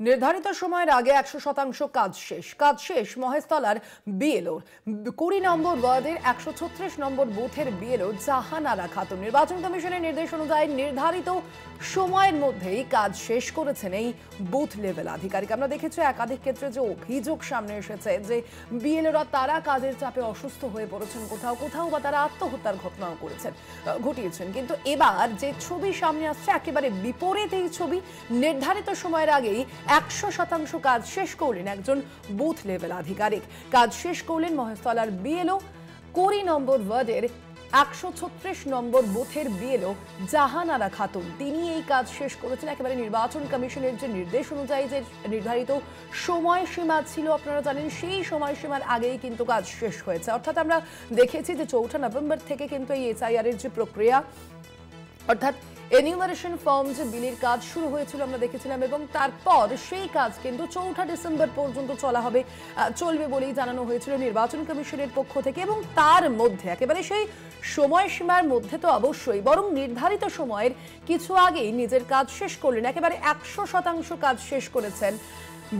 নির্ধারিত সময়ের আগে 100% কাজ শেষ মহেশতলার বিএলওর 20 নম্বর ওয়ার্ডের 136 নম্বর বুথের বিএলও জাহানারা খাতুন নির্বাচন কমিশনের নির্দেশ অনুযায়ী নির্ধারিত সময়ের মধ্যেই কাজ শেষ করেছেন এই বুথ লেভেল আধিকারিক। আমরা দেখেছি একাধিক ক্ষেত্রে যে অভিযোগ সামনে এসেছে যে বিএলওরা তারা কাজের চাপে অসুস্থ হয়ে পড়েছেন, কোথাও বা তারা আত্মহত্যার ঘটনাও ঘটিয়েছেন। কিন্তু এবার যে ছবি সামনে আসছে একেবারে বিপরীত এই ছবি। নির্ধারিত সময়ের আগেই 100% কাজ শেষ করলেন একজন বুথ লেভেল আধিকারিক। কাজ শেষ করলেন মহেশতলার বিএলও 20 নম্বর ওয়ার্ডের 136 নম্বর বুথের বিএলও জাহানারা খাতুন। তিনি এই কাজ শেষ করেছেন একেবারে নির্বাচন কমিশনের যে নির্দেশ অনুযায়ী যে নির্ধারিত সময়সীমা ছিল, আপনারা জানেন সেই সময়সীমার আগেই কিন্তু কাজ শেষ হয়েছে। অর্থাৎ আমরা দেখেছি যে 4 নভেম্বর থেকে কিন্তু এই এসআইআর এর যে প্রক্রিয়া, অর্থাৎ এনিউমারেশন ফর্ম যে বিলির কাজ শুরু হয়েছিল আমরা দেখেছিলাম, এবং তারপর সেই কাজ কিন্তু 4 ডিসেম্বর পর্যন্ত চলবে বলেই জানানো হয়েছিল নির্বাচন কমিশনের পক্ষ থেকে। এবং তার মধ্যে একেবারে সেই সময়সীমার মধ্যে তো অবশ্যই, বরং নির্ধারিত সময়ের কিছু আগেই নিজের কাজ শেষ করলেন, একেবারে 100% কাজ শেষ করেছেন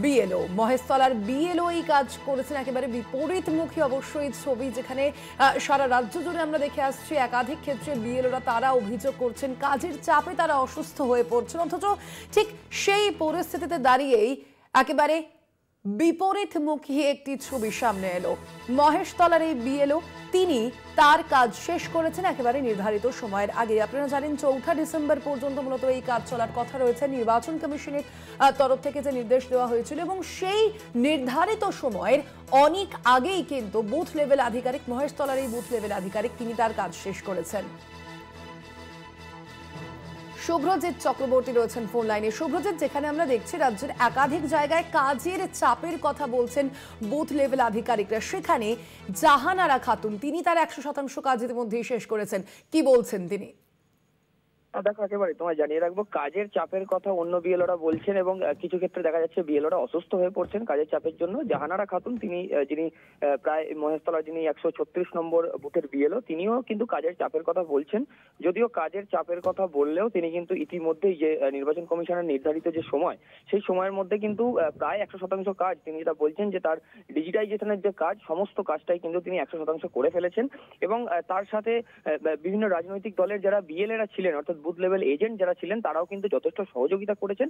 বিএলও। মহেশতলার বিএলও এই কাজ করেছেন একেবারে বিপরীতমুখী অবশ্যই ছবি, যেখানে সারা রাজ্য জুড়ে আমরা দেখে আসছি একাধিক ক্ষেত্রে বিএলওরা তারা অভিযোগ করছেন কাজের চাপে তারা অসুস্থ হয়ে পড়ছেন। অথচ ঠিক সেই পরিস্থিতিতে দাঁড়িয়েই একেবারে বিপরীতমুখী একটি ছবি সামনে এলো। মহেশতলার এই বিএলও তিনি তার কাজ শেষ করেছেন একেবারে নির্ধারিত সময়ের আগে। আপনারা জানেন 4 ডিসেম্বর পর্যন্ত মূলত এই কাজ চলার কথা রয়েছে নির্বাচন কমিশনের তরফ থেকে যে নির্দেশ দেওয়া হয়েছিল, এবং সেই নির্ধারিত সময়ের অনেক আগেই কিন্তু বুথ লেভেল আধিকারিক, মহেশতলার এই বুথ লেভেল আধিকারিক, তিনি তার কাজ শেষ করেছেন। শুভ্রজিৎ চক্রবর্তী রয়েছেন ফোন লাইনে। শুভ্রজিৎ, যেখানে আমরা দেখছি রাজ্যের একাধিক জায়গায় কাজের চাপের কথা বলছেন বুথ লেভেল আধিকারিকরা, সেখানে জাহানারা খাতুন তিনি তার 100% কাজ ইতিমধ্যেই শেষ করেছেন, কি বলছেন তিনি? দেখো, একেবারে তোমায় জানিয়ে রাখবো, কাজের চাপের কথা অন্য বিএলওরা বলছেন এবং কিছু ক্ষেত্রে দেখা যাচ্ছে বিএলওরা অসুস্থ হয়ে পড়ছেন কাজের চাপের জন্য। জাহানারা খাতুন যিনি প্রায় মহেশতলার যিনি 136 নম্বর বুথের বিএলও, তিনিও কিন্তু কাজের চাপের কথা বলছেন। যদিও কাজের চাপের কথা বললেও তিনি কিন্তু ইতিমধ্যেই যে নির্বাচন কমিশনের নির্ধারিত যে সময়, সেই সময়ের মধ্যে কিন্তু প্রায় 100% কাজ, তিনি যেটা বলছেন যে তার ডিজিটাইজেশনের যে কাজ, সমস্ত কাজটাই কিন্তু তিনি 100% করে ফেলেছেন। এবং তার সাথে বিভিন্ন রাজনৈতিক দলের যারা বিএলএরা ছিলেন, অর্থাৎ বুথ লেভেল এজেন্ট যারা ছিলেন, তারাও কিন্তু যথেষ্ট সহযোগিতা করেছেন।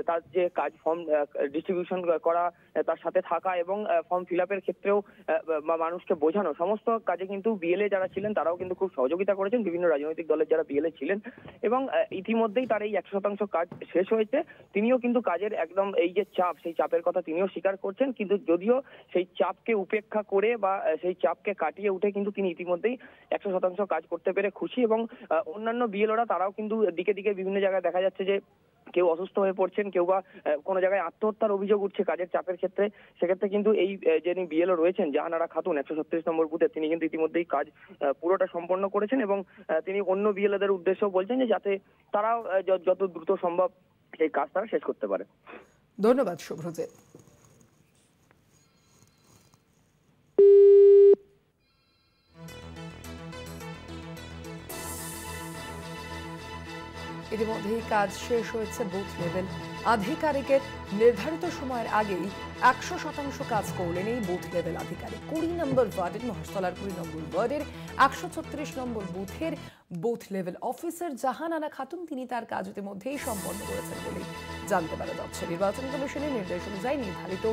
তার যে কাজ, ফর্ম ডিস্ট্রিবিউশন করা, তার সাথে থাকা এবং ফর্ম ফিল আপের ক্ষেত্রেও মানুষকে বোঝানো, সমস্ত কাজে কিন্তু বিএলএ যারা ছিলেন তারাও কিন্তু খুব সহযোগিতা করেছেন, বিভিন্ন রাজনৈতিক দলের যারা বিএলএ ছিলেন। এবং ইতিমধ্যেই তার এই 100% কাজ শেষ হয়েছে। তিনিও কিন্তু কাজের একদম এই যে চাপ, সেই চাপের কথা তিনিও স্বীকার করছেন। কিন্তু যদিও সেই চাপকে উপেক্ষা করে বা সেই চাপকে কাটিয়ে উঠে কিন্তু তিনি ইতিমধ্যেই 100% কাজ করতে পেরে খুশি। এবং অন্যান্য বিএলওরা তারাও কিন্তু দিকে দিকে বিভিন্ন জায়গায় দেখা যাচ্ছে যে কেউ অসুস্থ হয়ে পড়ছেন, কেউ বা কোনো জায়গায় আত্মহত্যার অভিযোগ উঠছে কাজের চাপের ক্ষেত্রে। সেক্ষেত্রে কিন্তু এই যিনি বিএলও রয়েছেন জাহানারা খাতুন 136 নম্বর বুথে, তিনি কিন্তু ইতিমধ্যেই কাজ পুরোটা সম্পন্ন করেছেন। এবং তিনি অন্য বিএলওদের উদ্দেশ্যেও বলছেন যে যাতে তারাও যত দ্রুত সম্ভব সেই কাজ তারা শেষ করতে পারে। ধন্যবাদ শুভ্রজিৎ। ইতিমধ্যেই কাজ শেষ হয়েছে বুথ লেভেল আধিকারিকের। নির্ধারিত সময়ের আগেই 100% কাজ করলেন এই বুথ লেভেল আধিকারিক। 20 নম্বর ওয়ার্ডের, মহেশতলার 20 নম্বর ওয়ার্ডের 136 নম্বর বুথের booth level officer Jahanara Khatun, তিনি তার কাজ ইতিমধ্যেই সম্পন্ন করেছেন বলেই জানতে পারা যাচ্ছে। নির্বাচন কমিশনের নির্দেশ অনুযায়ী নির্ধারিত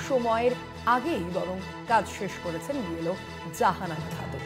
সময়ের আগেই বরং কাজ শেষ করেছেন বিএলও জাহানারা খাতুন।